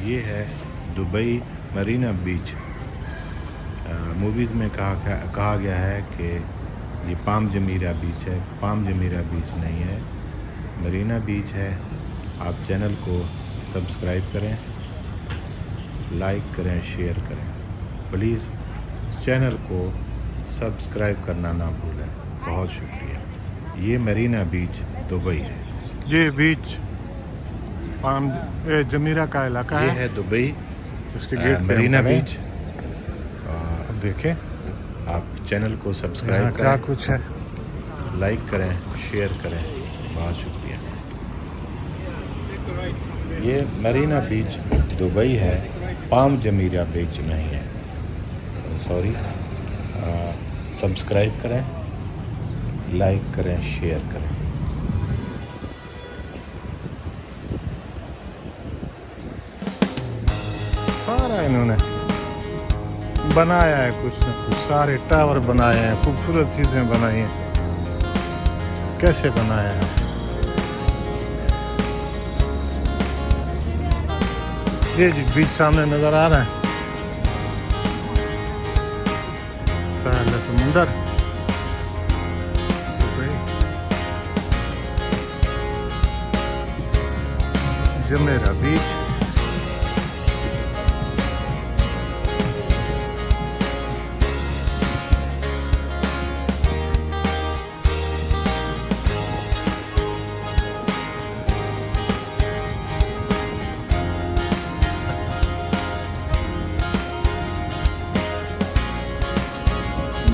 ये है Dubai Marina बीच। Movies में कहा गया है कि ये पाम जमीरा बीच है। पाम जमीरा बीच नहीं है, मरीना बीच है। आप चैनल को सब्सक्राइब करें, लाइक करें, शेयर करें। प्लीज़ चैनल को सब्सक्राइब करना ना भूलें। बहुत शुक्रिया। ये मरीना बीच दुबई है। ये बीच पाम जमीरा का इलाका है। ये है दुबई उसके गेट पे मरीना बीच। अब देखें आप चैनल को सब्सक्राइब करें, क्या कुछ है, लाइक करें, शेयर करें। बहुत शुक्रिया। ये मरीना बीच दुबई है, पाम जमीरा बीच नहीं है। सॉरी। सब्सक्राइब करें, लाइक करें, शेयर करें। सारा इन्होंने बनाया है कुछ न कुछ। सारे टावर बनाए हैं, खूबसूरत चीज़ें बनाई हैं। कैसे बनाया है? ये जी बीच सामने नज़र आ रहा है, सारा समुंदर। जमेरा बीच।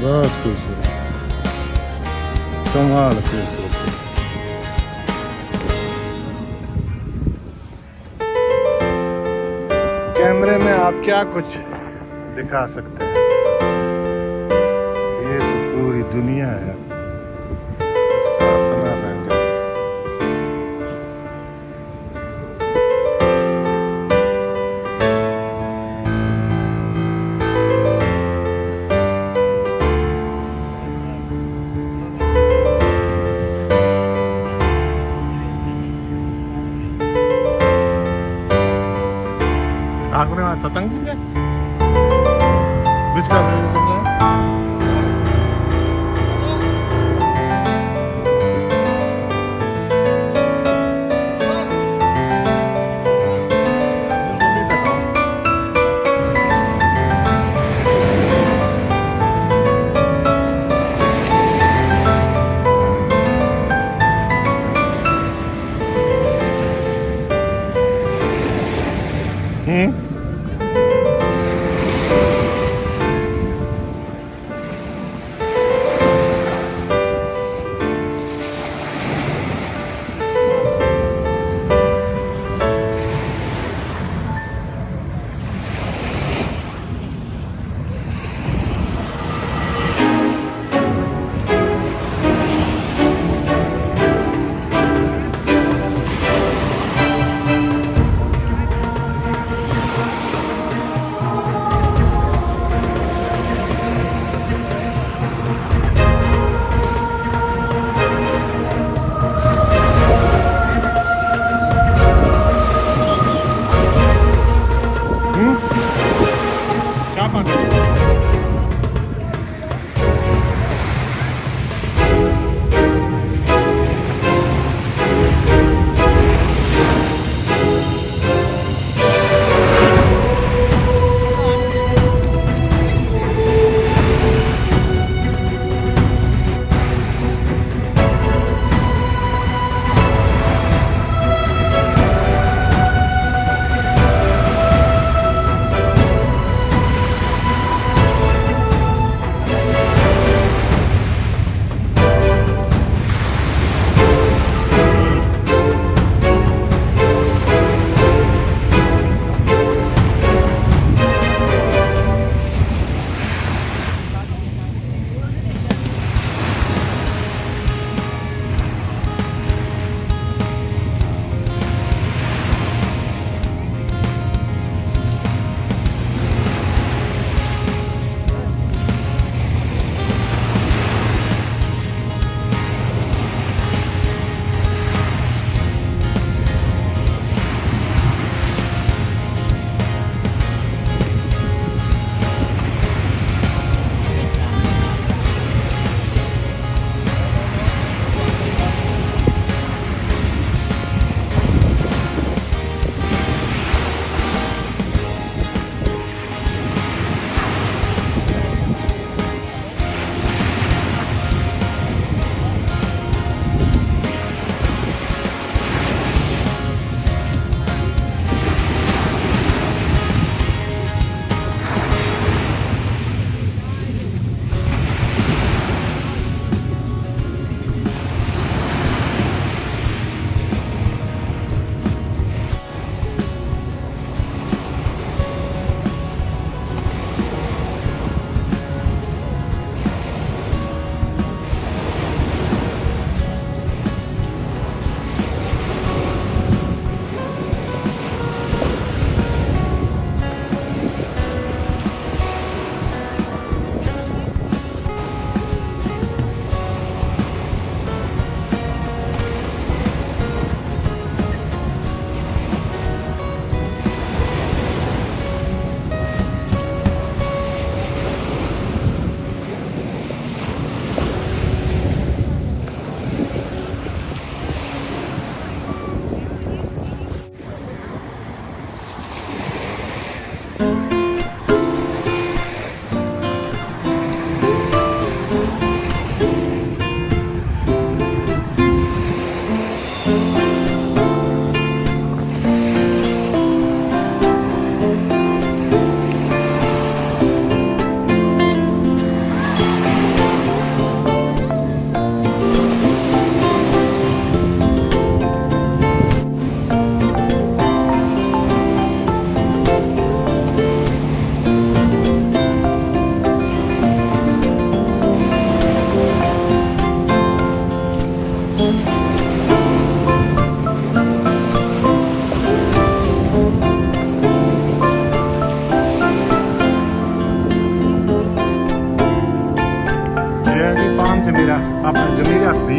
बहुत खूबसूरत, कमाल खूबसूरत। कैमरे में आप क्या कुछ दिखा सकते हैं? ये तो पूरी दुनिया है। इसका अपना रंग है। आगरे में ततंग भी है, बीच का व्यू बन रहा है।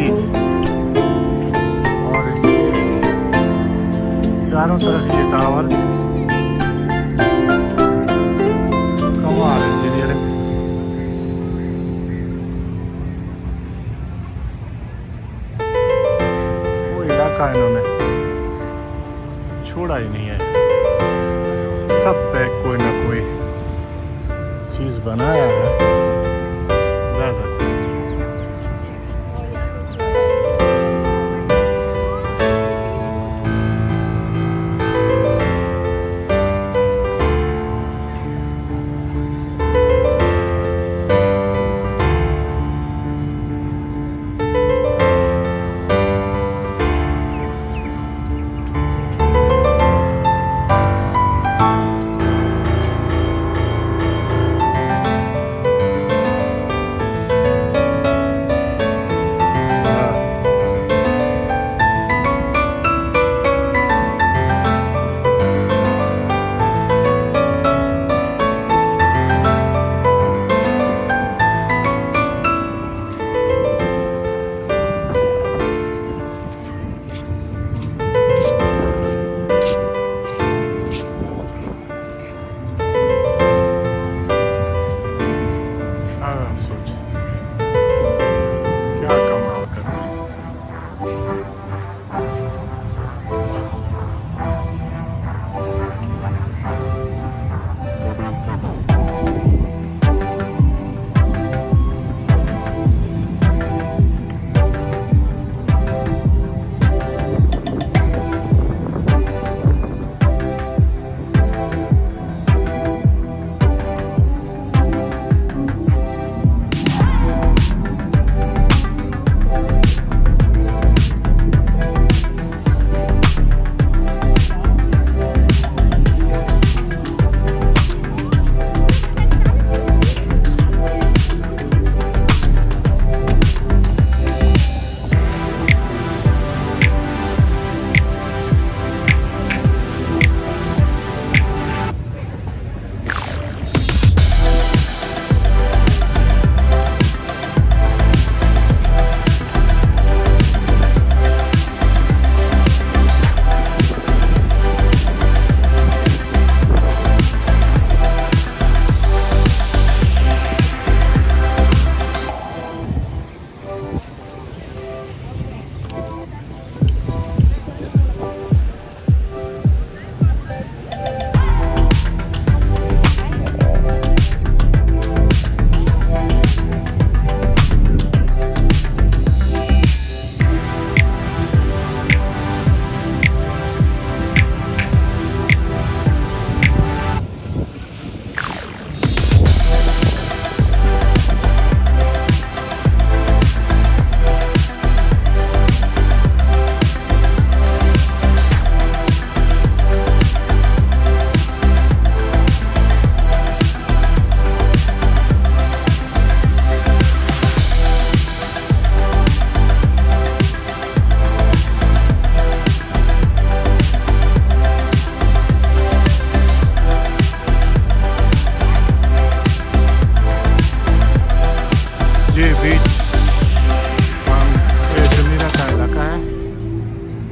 बीच और इसके चारों तरफ ये टावर्स कमाल इंजीनियरिंग। वो इलाका इन्होंने छोड़ा ही नहीं है, सब पे कोई ना कोई चीज बनाया है।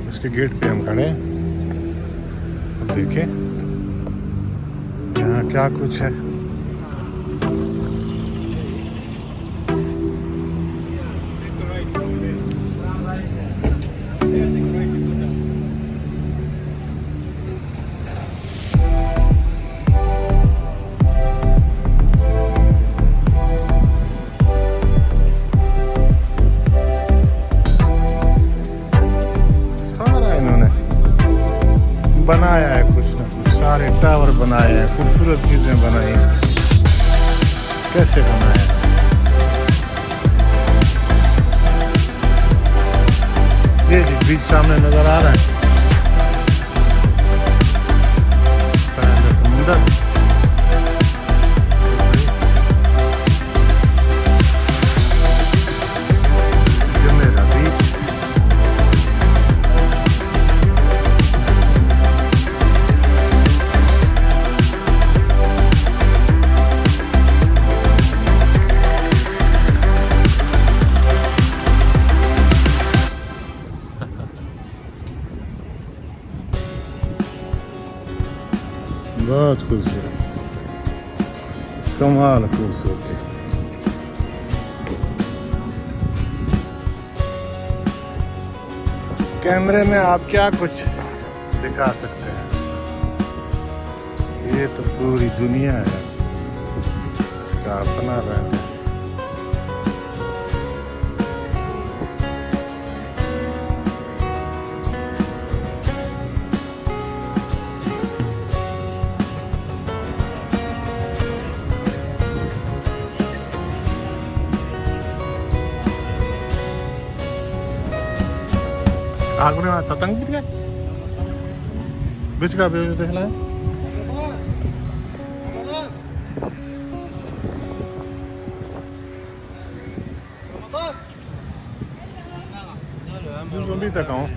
इसके गेट पे हम खड़े हैं। अब देखें यहाँ क्या कुछ है। बनाया है कुछ ना कुछ, सारे टावर बनाए हैं, खूबसूरत चीजें बनाई हैं। कैसे बनाया है? ये जी बीच सामने नजर आ रहा है, समुंदर। बहुत खूबसूरत, कमाल खूबसूरती। कैमरे में आप क्या कुछ दिखा सकते हैं, ये तो पूरी दुनिया है, इसका अपना रंग है। आगुने में ततंग गिर गया, बीच का भी देख ला। तक आऊँ